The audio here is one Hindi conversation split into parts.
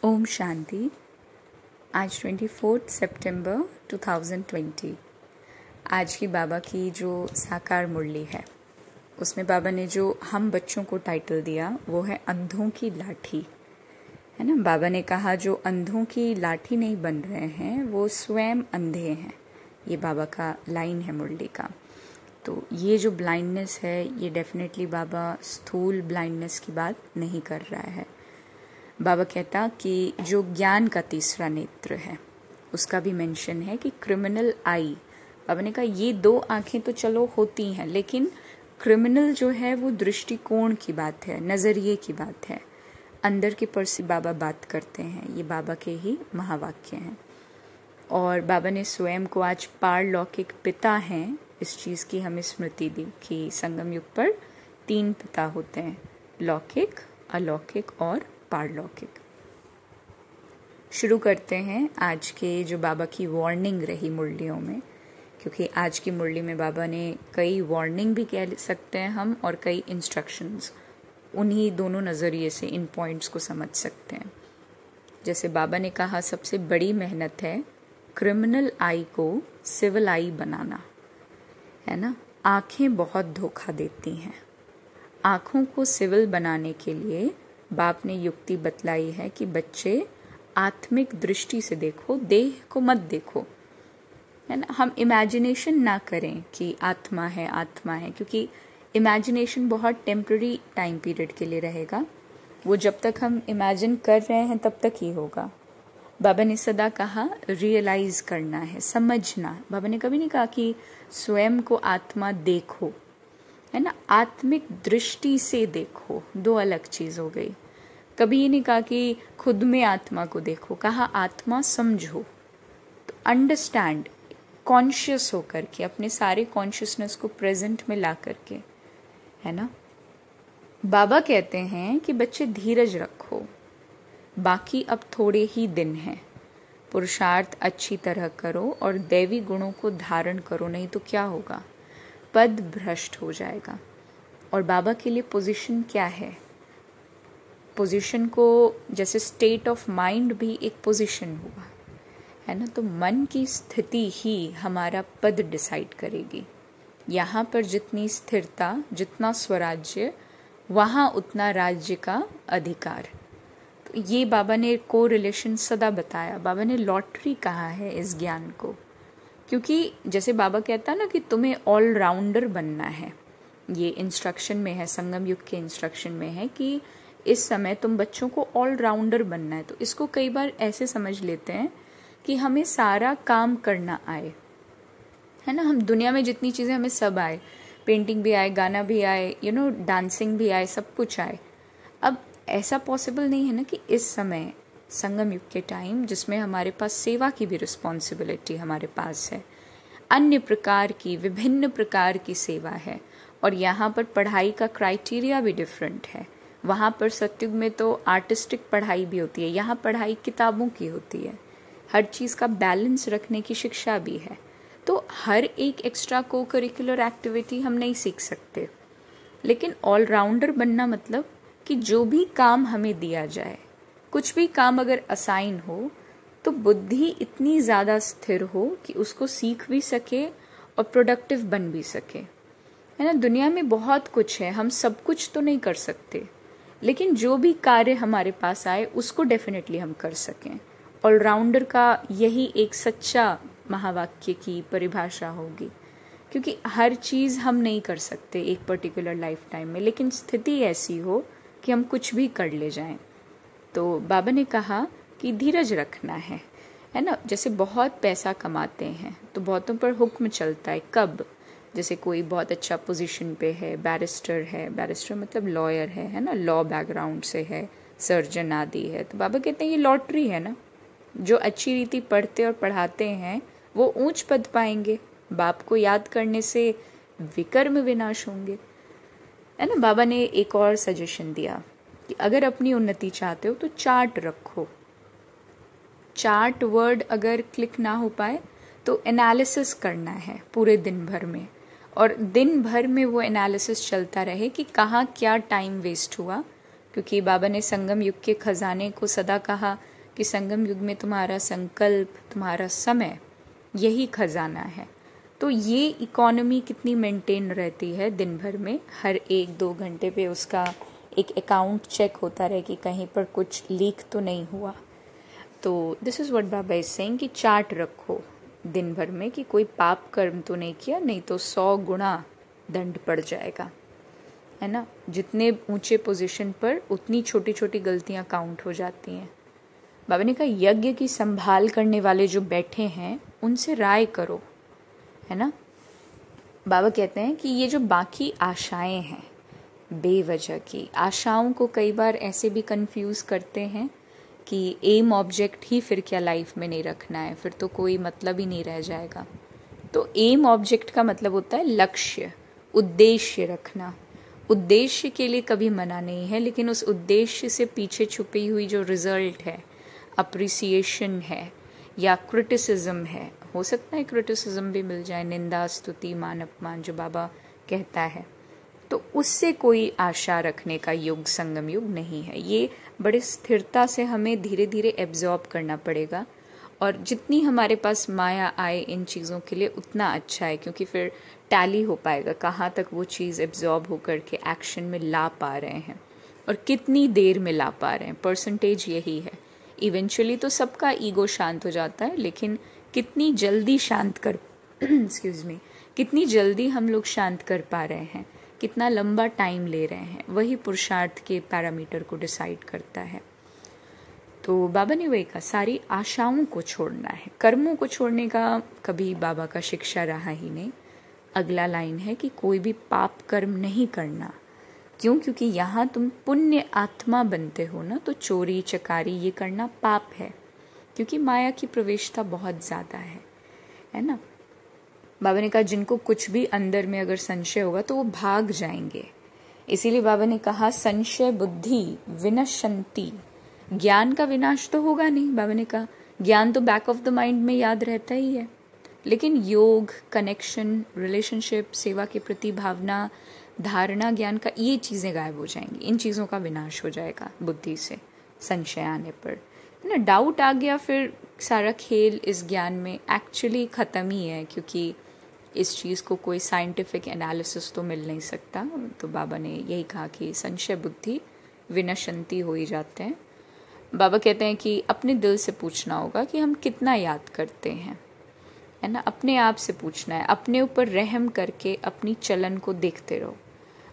ओम शांति। आज 24 सितंबर 2020। आज की बाबा की जो साकार मुरली है उसमें बाबा ने जो हम बच्चों को टाइटल दिया वो है अंधों की लाठी, है ना। बाबा ने कहा जो अंधों की लाठी नहीं बन रहे हैं वो स्वयं अंधे हैं। ये बाबा का लाइन है मुरली का। तो ये जो ब्लाइंडनेस है ये डेफिनेटली बाबा स्थूल ब्लाइंडनेस की बात नहीं कर रहा है। बाबा कहता कि जो ज्ञान का तीसरा नेत्र है उसका भी मेंशन है कि क्रिमिनल आई। बाबा ने कहा ये दो आंखें तो चलो होती हैं, लेकिन क्रिमिनल जो है वो दृष्टिकोण की बात है, नज़रिए की बात है, अंदर के पर से बाबा बात करते हैं। ये बाबा के ही महावाक्य हैं। और बाबा ने स्वयं को आज पारलौकिक पिता हैं इस चीज़ की हमें स्मृति दी कि संगम युग पर 3 पिता होते हैं, लौकिक, अलौकिक और पारलौकिक। शुरू करते हैं आज के जो बाबा की वार्निंग रही मुरलियों में, क्योंकि आज की मुरली में बाबा ने कई वार्निंग भी कह सकते हैं हम और कई इंस्ट्रक्शंस, उन्हीं दोनों नज़रिए से इन पॉइंट्स को समझ सकते हैं। जैसे बाबा ने कहा सबसे बड़ी मेहनत है क्रिमिनल आई को सिविल आई बनाना, है ना। आंखें बहुत धोखा देती हैं। आंखों को सिविल बनाने के लिए बाप ने युक्ति बतलाई है कि बच्चे आत्मिक दृष्टि से देखो, देह को मत देखो, है ना। हम इमेजिनेशन ना करें कि आत्मा है आत्मा है, क्योंकि इमेजिनेशन बहुत टेम्पररी टाइम पीरियड के लिए रहेगा। वो जब तक हम इमेजिन कर रहे हैं तब तक ही होगा। बाबा ने सदा कहा रियलाइज करना है, समझना। बाबा ने कभी नहीं कहा कि स्वयं को आत्मा देखो, है ना। आत्मिक दृष्टि से देखो, दो अलग चीज हो गई। कभी ये नहीं कहा कि खुद में आत्मा को देखो, कहा आत्मा समझो। तो अंडरस्टैंड, कॉन्शियस होकर के, अपने सारे कॉन्शियसनेस को प्रेजेंट में ला करके, है ना। बाबा कहते हैं कि बच्चे धीरज रखो, बाकी अब थोड़े ही दिन हैं। पुरुषार्थ अच्छी तरह करो और दैवी गुणों को धारण करो, नहीं तो क्या होगा, पद भ्रष्ट हो जाएगा। और बाबा के लिए पोजीशन क्या है? पोजीशन को जैसे स्टेट ऑफ माइंड भी एक पोजीशन हुआ, है ना। तो मन की स्थिति ही हमारा पद डिसाइड करेगी। यहाँ पर जितनी स्थिरता, जितना स्वराज्य, वहाँ उतना राज्य का अधिकार। तो ये बाबा ने को रिलेशन सदा बताया। बाबा ने लॉटरी कहा है इस ज्ञान को, क्योंकि जैसे बाबा कहता है ना कि तुम्हें ऑलराउंडर बनना है। ये इंस्ट्रक्शन में है, संगम युग के इंस्ट्रक्शन में है कि इस समय तुम बच्चों को ऑलराउंडर बनना है। तो इसको कई बार ऐसे समझ लेते हैं कि हमें सारा काम करना आए, है ना। हम दुनिया में जितनी चीज़ें हमें सब आए, पेंटिंग भी आए, गाना भी आए, डांसिंग भी आए, सब कुछ आए। अब ऐसा पॉसिबल नहीं है ना कि इस समय संगम युग के टाइम जिसमें हमारे पास सेवा की भी रिस्पॉन्सिबिलिटी हमारे पास है, अन्य प्रकार की, विभिन्न प्रकार की सेवा है। और यहाँ पर पढ़ाई का क्राइटेरिया भी डिफरेंट है। वहाँ पर सत्युग में तो आर्टिस्टिक पढ़ाई भी होती है, यहाँ पढ़ाई किताबों की होती है। हर चीज़ का बैलेंस रखने की शिक्षा भी है। तो हर एक एक्स्ट्रा को करिकुलर एक्टिविटी हम नहीं सीख सकते, लेकिन ऑलराउंडर बनना मतलब कि जो भी काम हमें दिया जाए, कुछ भी काम अगर असाइन हो तो बुद्धि इतनी ज़्यादा स्थिर हो कि उसको सीख भी सके और प्रोडक्टिव बन भी सके, है ना। दुनिया में बहुत कुछ है, हम सब कुछ तो नहीं कर सकते, लेकिन जो भी कार्य हमारे पास आए उसको डेफिनेटली हम कर सकें। ऑलराउंडर का यही एक सच्चा महावाक्य की परिभाषा होगी, क्योंकि हर चीज़ हम नहीं कर सकते एक पर्टिकुलर लाइफ टाइम में, लेकिन स्थिति ऐसी हो कि हम कुछ भी कर ले जाएं। तो बाबा ने कहा कि धीरज रखना है ना। जैसे बहुत पैसा कमाते हैं तो बहुतों पर हुक्म चलता है। कब? जैसे कोई बहुत अच्छा पोजीशन पे है, बैरिस्टर है, बैरिस्टर मतलब लॉयर है ना, लॉ बैकग्राउंड से है, सर्जन आदि है। तो बाबा कहते हैं ये लॉटरी है ना। जो अच्छी रीति पढ़ते और पढ़ाते हैं वो ऊंच पद पाएंगे, बाप को याद करने से विकर्म विनाश होंगे, है ना। बाबा ने एक और सजेशन दिया कि अगर अपनी उन्नति चाहते हो तो चार्ट रखो। चार्ट वर्ड अगर क्लिक ना हो पाए तो एनालिसिस करना है पूरे दिन भर में, और दिन भर में वो एनालिसिस चलता रहे कि कहाँ क्या टाइम वेस्ट हुआ। क्योंकि बाबा ने संगम युग के खजाने को सदा कहा कि संगम युग में तुम्हारा संकल्प, तुम्हारा समय, यही खजाना है। तो ये इकोनॉमी कितनी मेंटेन रहती है दिन भर में, हर 1-2 घंटे पे उसका एक अकाउंट चेक होता रहे कि कहीं पर कुछ लीक तो नहीं हुआ। तो this is what Baba is saying कि चार्ट रखो दिन भर में कि कोई पाप कर्म तो नहीं किया, नहीं तो 100 गुना दंड पड़ जाएगा, है ना। जितने ऊंचे पोजीशन पर उतनी छोटी छोटी गलतियां काउंट हो जाती हैं। बाबा ने कहा यज्ञ की संभाल करने वाले जो बैठे हैं उनसे राय करो, है ना। बाबा कहते हैं कि ये जो बाकी आशाएं हैं बेवजह की, आशाओं को कई बार ऐसे भी कंफ्यूज करते हैं कि एम ऑब्जेक्ट ही फिर क्या लाइफ में नहीं रखना है, फिर तो कोई मतलब ही नहीं रह जाएगा। तो एम ऑब्जेक्ट का मतलब होता है लक्ष्य, उद्देश्य रखना। उद्देश्य के लिए कभी मना नहीं है, लेकिन उस उद्देश्य से पीछे छुपी हुई जो रिजल्ट है, अप्रिसिएशन है या क्रिटिसिज्म है, हो सकता है क्रिटिसिज्म भी मिल जाए, निंदा, स्तुति, मान अपमान जो बाबा कहता है, तो उससे कोई आशा रखने का युग संगम युग नहीं है। ये बड़े स्थिरता से हमें धीरे धीरे एब्जॉर्ब करना पड़ेगा, और जितनी हमारे पास माया आए इन चीज़ों के लिए उतना अच्छा है, क्योंकि फिर टैली हो पाएगा कहाँ तक वो चीज़ एब्जॉर्ब होकर के एक्शन में ला पा रहे हैं और कितनी देर में ला पा रहे हैं। परसेंटेज यही है। इवेंचुअली तो सबका ईगो शांत हो जाता है, लेकिन कितनी जल्दी शांत कर एक्सक्यूज मी कितनी जल्दी हम लोग शांत कर पा रहे हैं, कितना लंबा टाइम ले रहे हैं, वही पुरुषार्थ के पैरामीटर को डिसाइड करता है। तो बाबा ने वही कहा सारी आशाओं को छोड़ना है, कर्मों को छोड़ने का कभी बाबा का शिक्षा रहा ही नहीं। अगला लाइन है कि कोई भी पाप कर्म नहीं करना। क्यों? क्योंकि यहाँ तुम पुण्य आत्मा बनते हो ना, तो चोरी चकारी ये करना पाप है, क्योंकि माया की प्रवेशता बहुत ज़्यादा है ना। बाबा ने कहा जिनको कुछ भी अंदर में अगर संशय होगा तो वो भाग जाएंगे। इसीलिए बाबा ने कहा संशय बुद्धि विनश्यन्ति। ज्ञान का विनाश तो होगा नहीं। बाबा ने कहा ज्ञान तो बैक ऑफ द माइंड में याद रहता ही है, लेकिन योग, कनेक्शन, रिलेशनशिप, सेवा के प्रति भावना, धारणा, ज्ञान का, ये चीज़ें गायब हो जाएंगी। इन चीज़ों का विनाश हो जाएगा बुद्धि से संशय आने पर, है ना। डाउट आ गया फिर सारा खेल इस ज्ञान में एक्चुअली ख़त्म ही है, क्योंकि इस चीज़ को कोई साइंटिफिक एनालिसिस तो मिल नहीं सकता। तो बाबा ने यही कहा कि संशय बुद्धि विनश्यन्ति हो ही जाते हैं। बाबा कहते हैं कि अपने दिल से पूछना होगा कि हम कितना याद करते हैं, है ना। अपने आप से पूछना है, अपने ऊपर रहम करके अपनी चलन को देखते रहो।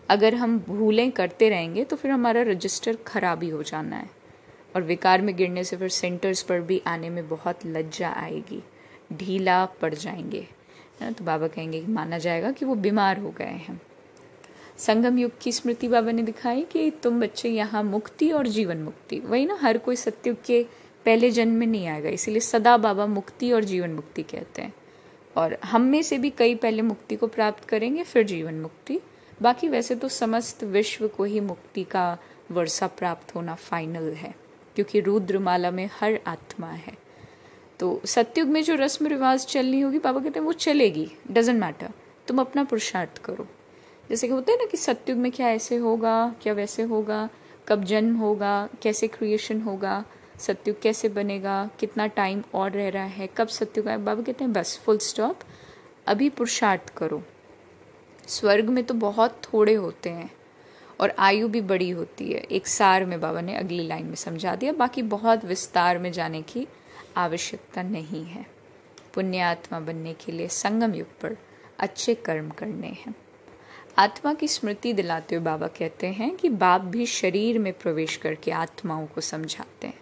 अगर हम भूलें करते रहेंगे तो फिर हमारा रजिस्टर खराब ही हो जाना है, और विकार में गिरने से फिर सेंटर्स पर भी आने में बहुत लज्जा आएगी, ढीला पड़ जाएंगे, है ना। तो बाबा कहेंगे कि माना जाएगा कि वो बीमार हो गए हैं। संगम युग की स्मृति बाबा ने दिखाई कि तुम बच्चे यहाँ मुक्ति और जीवन मुक्ति, वही ना, हर कोई सत्युग के पहले जन्म में नहीं आएगा, इसीलिए सदा बाबा मुक्ति और जीवन मुक्ति कहते हैं। और हम में से भी कई पहले मुक्ति को प्राप्त करेंगे फिर जीवन मुक्ति। बाकी वैसे तो समस्त विश्व को ही मुक्ति का वर्षा प्राप्त होना फाइनल है, क्योंकि रुद्रमाला में हर आत्मा है। तो सत्युग में जो रस्म रिवाज चलनी होगी, बाबा कहते हैं वो चलेगी, डजेंट मैटर, तुम अपना पुरुषार्थ करो। जैसे कि होता है ना कि सत्युग में क्या ऐसे होगा, क्या वैसे होगा, कब जन्म होगा, कैसे क्रिएशन होगा, सत्युग कैसे बनेगा, कितना टाइम और रह रहा है, कब सत्युग आए। बाबा कहते हैं बस फुल स्टॉप, अभी पुरुषार्थ करो। स्वर्ग में तो बहुत थोड़े होते हैं और आयु भी बड़ी होती है। एक सार में बाबा ने अगली लाइन में समझा दिया, बाकी बहुत विस्तार में जाने की आवश्यकता नहीं है। पुण्य आत्मा बनने के लिए संगम युग पर अच्छे कर्म करने हैं। आत्मा की स्मृति दिलाते हुए बाबा कहते हैं कि बाप भी शरीर में प्रवेश करके आत्माओं को समझाते हैं।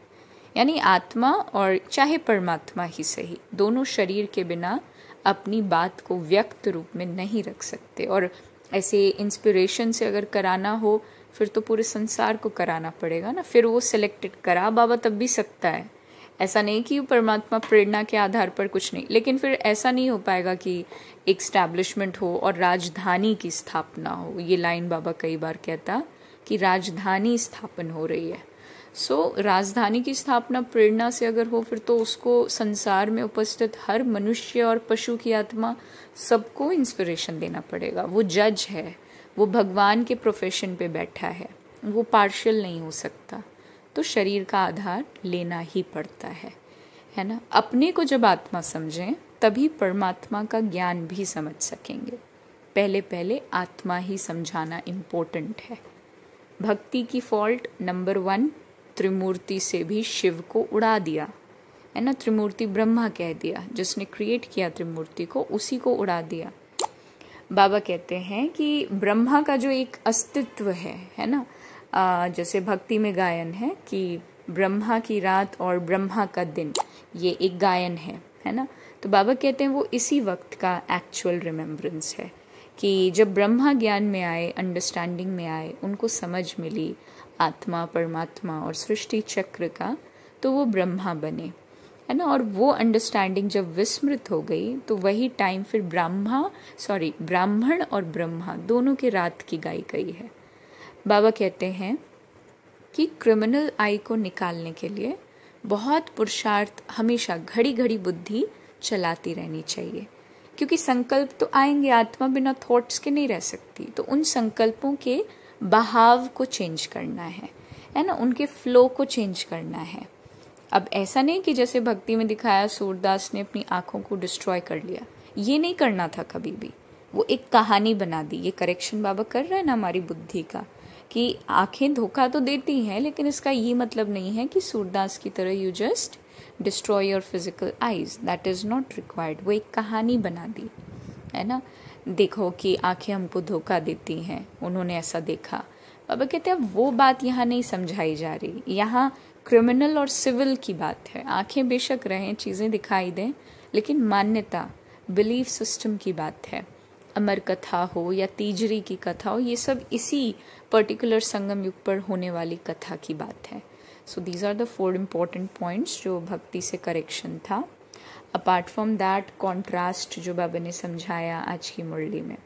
यानी आत्मा और चाहे परमात्मा ही सही, दोनों शरीर के बिना अपनी बात को व्यक्त रूप में नहीं रख सकते। और ऐसे इंस्पिरेशन से अगर कराना हो फिर तो पूरे संसार को कराना पड़ेगा ना, फिर वो सिलेक्टेड करा बाबा तब भी सकता है। ऐसा नहीं कि परमात्मा प्रेरणा के आधार पर कुछ नहीं, लेकिन फिर ऐसा नहीं हो पाएगा कि एक स्टैब्लिशमेंट हो और राजधानी की स्थापना हो। ये लाइन बाबा कई बार कहता कि राजधानी स्थापन हो रही है। राजधानी की स्थापना प्रेरणा से अगर हो फिर तो उसको संसार में उपस्थित हर मनुष्य और पशु की आत्मा सबको इंस्पिरेशन देना पड़ेगा। वो जज है, वो भगवान के प्रोफेशन पे बैठा है, वो पार्शियल नहीं हो सकता। तो तो शरीर का आधार लेना ही पड़ता है ना। अपने को जब आत्मा समझें तभी परमात्मा का ज्ञान भी समझ सकेंगे। पहले पहले आत्मा ही समझाना इम्पोर्टेंट है। भक्ति की फॉल्ट नंबर 1, त्रिमूर्ति से भी शिव को उड़ा दिया, है ना। त्रिमूर्ति ब्रह्मा कह दिया, जिसने क्रिएट किया त्रिमूर्ति को उसी को उड़ा दिया। बाबा कहते हैं कि ब्रह्मा का जो एक अस्तित्व है ना, जैसे भक्ति में गायन है कि ब्रह्मा की रात और ब्रह्मा का दिन, ये एक गायन है ना। तो बाबा कहते हैं वो इसी वक्त का एक्चुअल रिमेम्बरेंस है कि जब ब्रह्मा ज्ञान में आए, अंडरस्टैंडिंग में आए, उनको समझ मिली आत्मा, परमात्मा और सृष्टि चक्र का, तो वो ब्रह्मा बने, है ना। और वो अंडरस्टैंडिंग जब विस्मृत हो गई तो वही टाइम फिर ब्राह्मण और ब्रह्मा दोनों के रात की गाई गई है। बाबा कहते हैं कि क्रिमिनल आई को निकालने के लिए बहुत पुरुषार्थ, हमेशा घड़ी घड़ी बुद्धि चलाती रहनी चाहिए, क्योंकि संकल्प तो आएंगे, आत्मा बिना थॉट्स के नहीं रह सकती। तो उन संकल्पों के बहाव को चेंज करना है ना, उनके फ्लो को चेंज करना है। अब ऐसा नहीं कि जैसे भक्ति में दिखाया सूरदास ने अपनी आंखों को डिस्ट्रॉय कर लिया, ये नहीं करना था कभी भी। वो एक कहानी बना दी। ये करेक्शन बाबा कर रहे हैं ना हमारी बुद्धि का, कि आंखें धोखा तो देती हैं, लेकिन इसका ये मतलब नहीं है कि सूरदास की तरह you just destroy your physical eyes, that is not required. वो एक कहानी बना दी, है ना। देखो कि आंखें हमको धोखा देती हैं, उन्होंने ऐसा देखा। बाबा कहते हैं वो बात यहाँ नहीं समझाई जा रही, यहाँ क्रिमिनल और सिविल की बात है। आंखें बेशक रहें, चीज़ें दिखाई दें, लेकिन मान्यता, बिलीफ सिस्टम की बात है। अमर कथा हो या तीजरी की कथा हो, ये सब इसी पर्टिकुलर संगम युग पर होने वाली कथा की बात है। So these are the 4 important points जो भक्ति से करेक्शन था। अपार्ट फ्रॉम दैट कॉन्ट्रास्ट जो बाबा ने समझाया आज की मुरली में,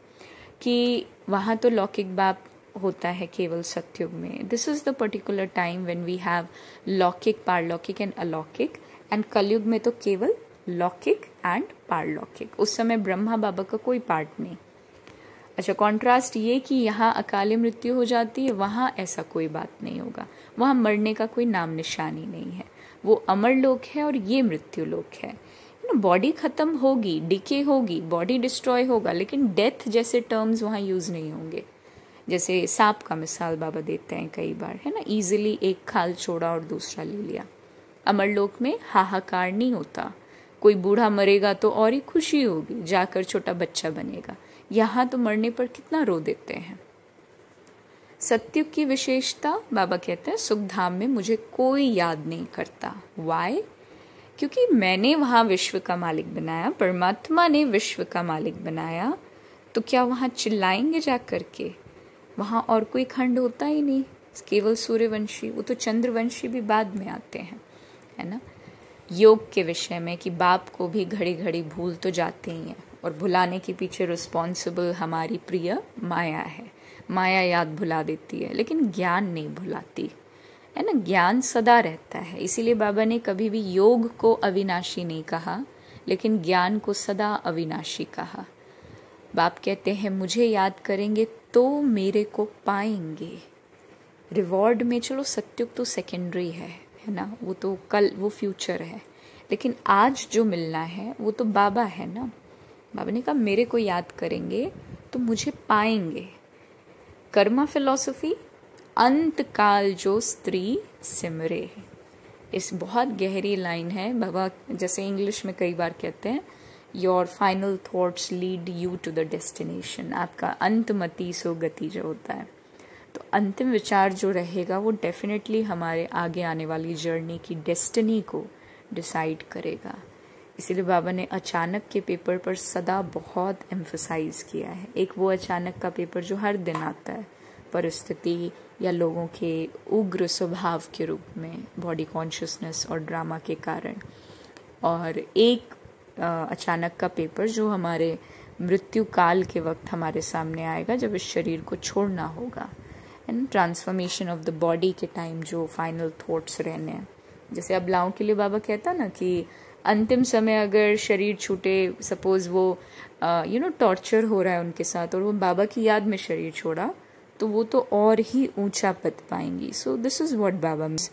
कि वहाँ तो लौकिक बाप होता है केवल सतयुग में। This is the particular time when we have लौकिक, पारलौकिक एंड अलौकिक, एंड कलयुग में तो केवल लौकिक एंड पारलौकिक। उस समय ब्रह्मा बाबा का कोई पार्ट नहीं। अच्छा, कॉन्ट्रास्ट ये कि यहाँ अकाले मृत्यु हो जाती है, वहाँ ऐसा कोई बात नहीं होगा। वहाँ मरने का कोई नाम निशान ही नहीं है। वो अमर लोक है और ये मृत्यु लोक है। बॉडी खत्म होगी, डिके होगी, बॉडी डिस्ट्रॉय होगा, लेकिन डेथ जैसे टर्म्स वहाँ यूज नहीं होंगे। जैसे सांप का मिसाल बाबा देते हैं कई बार, है ना, इजीली एक खाल छोड़ा और दूसरा ले लिया। अमरलोक में हाहाकार नहीं होता, कोई बूढ़ा मरेगा तो और ही खुशी होगी, जाकर छोटा बच्चा बनेगा। यहाँ तो मरने पर कितना रो देते हैं। सतयुग की विशेषता, बाबा कहते हैं सुख धाम में मुझे कोई याद नहीं करता। वाई? क्योंकि मैंने वहाँ विश्व का मालिक बनाया, परमात्मा ने विश्व का मालिक बनाया। तो क्या वहाँ चिल्लाएंगे जा करके? वहाँ और कोई खंड होता ही नहीं, केवल सूर्यवंशी। वो तो चंद्रवंशी भी बाद में आते हैं, है ना। योग के विषय में कि बाप को भी घड़ी घड़ी भूल तो जाते ही हैं, और भुलाने के पीछे रिस्पॉन्सिबल हमारी प्रिय माया है। माया याद भुला देती है, लेकिन ज्ञान नहीं भुलाती, है ना। ज्ञान सदा रहता है। इसीलिए बाबा ने कभी भी योग को अविनाशी नहीं कहा, लेकिन ज्ञान को सदा अविनाशी कहा। बाप कहते हैं मुझे याद करेंगे तो मेरे को पाएंगे। रिवॉर्ड में चलो सत्युग तो सेकेंडरी है ना, वो तो कल, वो फ्यूचर है, लेकिन आज जो मिलना है वो तो बाबा है ना। बाबा ने कहा मेरे को याद करेंगे तो मुझे पाएंगे। कर्मा फिलॉसफी, अंत काल जो स्त्री सिमरे, इस बहुत गहरी लाइन है। बाबा जैसे इंग्लिश में कई बार कहते हैं, your final thoughts lead you to the destination. आपका अंतमति सो गति जो होता है, तो अंतिम विचार जो रहेगा वो डेफिनेटली हमारे आगे आने वाली जर्नी की डेस्टिनी को डिसाइड करेगा। इसीलिए बाबा ने अचानक के पेपर पर सदा बहुत एम्फसाइज किया है। एक वो अचानक का पेपर जो हर दिन आता है, परिस्थिति या लोगों के उग्र स्वभाव के रूप में, बॉडी कॉन्शियसनेस और ड्रामा के कारण, और एक अचानक का पेपर जो हमारे मृत्यु काल के वक्त हमारे सामने आएगा, जब इस शरीर को छोड़ना होगा, and transformation of the body के टाइम जो फाइनल थॉट्स रहने हैं। जैसे अबलाओं के लिए बाबा कहता ना कि अंतिम समय अगर शरीर छूटे, सपोज वो टॉर्चर हो रहा है उनके साथ, और वो बाबा की याद में शरीर छोड़ा, तो वो तो और ही ऊंचा पद पाएंगी। So this is what Baba means.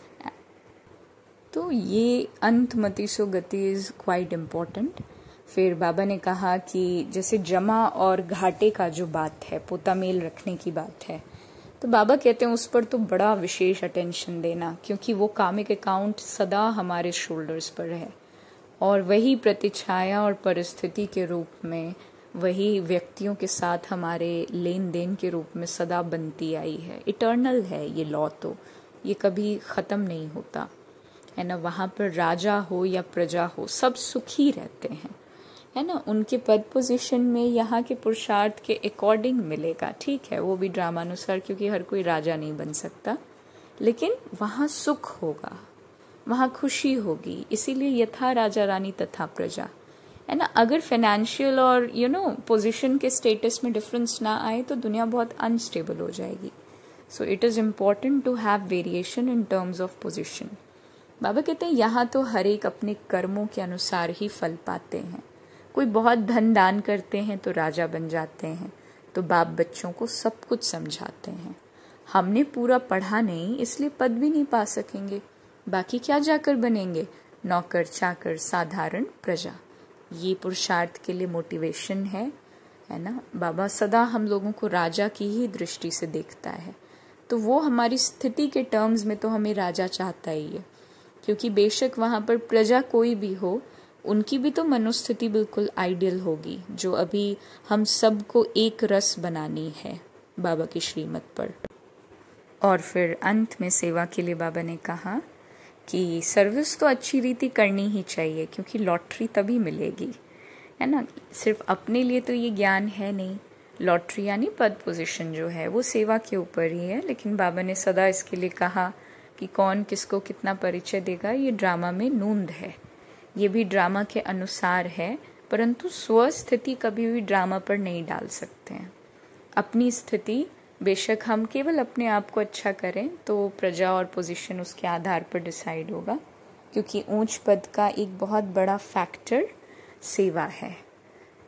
तो ये अंतमति सो गति इज क्वाइट इम्पोर्टेंट। फिर बाबा ने कहा कि जैसे जमा और घाटे का जो बात है, पोता मेल रखने की बात है, तो बाबा कहते हैं उस पर तो बड़ा विशेष अटेंशन देना, क्योंकि वो कामिक अकाउंट सदा हमारे शोल्डर्स पर है और वही प्रतिछाया और परिस्थिति के रूप में, वही व्यक्तियों के साथ हमारे लेन देन के रूप में सदा बनती आई है। इटर्नल है ये लॉ, तो ये कभी ख़त्म नहीं होता है ना। वहाँ पर राजा हो या प्रजा हो, सब सुखी रहते हैं, है ना। उनके पद पोजीशन में यहाँ के पुरुषार्थ के अकॉर्डिंग मिलेगा, ठीक है, वो भी ड्रामानुसार, क्योंकि हर कोई राजा नहीं बन सकता, लेकिन वहाँ सुख होगा, वहाँ खुशी होगी। इसीलिए यथा राजा रानी तथा प्रजा, है ना। अगर फाइनेंशियल और पोजीशन के स्टेटस में डिफरेंस ना आए तो दुनिया बहुत अनस्टेबल हो जाएगी। So it is important to have variation in terms of position. बाबा कहते हैं यहाँ तो हर एक अपने कर्मों के अनुसार ही फल पाते हैं। कोई बहुत धन दान करते हैं तो राजा बन जाते हैं, तो बाप बच्चों को सब कुछ समझाते हैं। हमने पूरा पढ़ा नहीं, इसलिए पद भी नहीं पा सकेंगे, बाकी क्या जाकर बनेंगे, नौकर चाकर साधारण प्रजा। ये पुरुषार्थ के लिए मोटिवेशन है ना। बाबा सदा हम लोगों को राजा की ही दृष्टि से देखता है, तो वो हमारी स्थिति के टर्म्स में तो हमें राजा चाहता ही है, क्योंकि बेशक वहाँ पर प्रजा कोई भी हो, उनकी भी तो मनोस्थिति बिल्कुल आइडियल होगी, जो अभी हम सबको एक रस बनानी है बाबा की श्रीमत पर। और फिर अंत में सेवा के लिए बाबा ने कहा कि सर्विस तो अच्छी रीति करनी ही चाहिए, क्योंकि लॉटरी तभी मिलेगी, है ना। सिर्फ अपने लिए तो ये ज्ञान है नहीं, लॉटरी यानी पद पोजीशन जो है वो सेवा के ऊपर ही है। लेकिन बाबा ने सदा इसके लिए कहा कि कौन किसको कितना परिचय देगा, ये ड्रामा में नूंद है, ये भी ड्रामा के अनुसार है, परंतु स्वस्थिति कभी भी ड्रामा पर नहीं डाल सकते हैं। अपनी स्थिति, बेशक हम केवल अपने आप को अच्छा करें तो प्रजा और पोजीशन उसके आधार पर डिसाइड होगा, क्योंकि ऊंच पद का एक बहुत बड़ा फैक्टर सेवा है।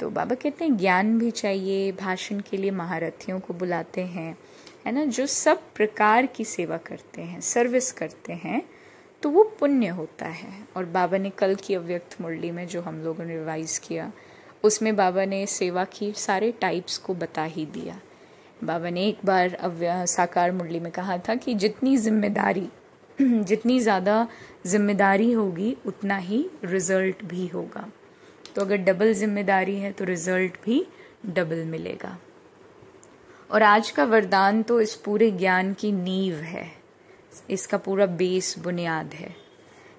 तो बाबा कहते हैं ज्ञान भी चाहिए, भाषण के लिए महारथियों को बुलाते हैं, है ना, जो सब प्रकार की सेवा करते हैं, सर्विस करते हैं, तो वो पुण्य होता है। और बाबा ने कल की अव्यक्त मुरली में जो हम लोगों ने रिवाइज किया, उसमें बाबा ने सेवा की सारे टाइप्स को बता ही दिया। बाबा ने एक बार साकार मुरली में कहा था कि जितनी जिम्मेदारी, जितनी ज़्यादा जिम्मेदारी होगी उतना ही रिजल्ट भी होगा। तो अगर डबल जिम्मेदारी है तो रिजल्ट भी डबल मिलेगा। और आज का वरदान तो इस पूरे ज्ञान की नींव है, इसका पूरा बेस बुनियाद है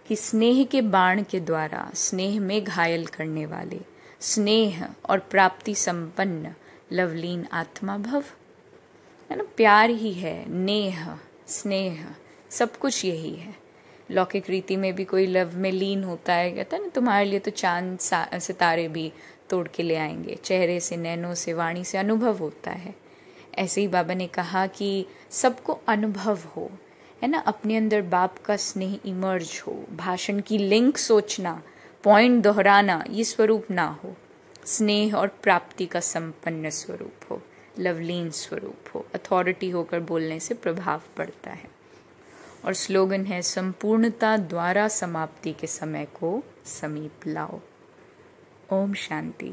कि स्नेह के बाण के द्वारा स्नेह में घायल करने वाले, स्नेह और प्राप्ति संपन्न लवलीन आत्मा भव, है ना। प्यार ही है, नेह, स्नेह, सब कुछ यही है। लौकिक रीति में भी कोई लव में लीन होता है, कहता है ना, तुम्हारे लिए तो चांद सितारे भी तोड़ के ले आएंगे, चेहरे से, नैनों से, वाणी से अनुभव होता है। ऐसे ही बाबा ने कहा कि सबको अनुभव हो, है ना, अपने अंदर बाप का स्नेह इमर्ज हो, भाषण की लिंक सोचना, पॉइंट दोहराना, ये स्वरूप ना हो, स्नेह और प्राप्ति का संपन्न स्वरूप हो, लवलीन स्वरूप हो, अथॉरिटी होकर बोलने से प्रभाव पड़ता है। और स्लोगन है, संपूर्णता द्वारा समाप्ति के समय को समीप लाओ। ओम शांति।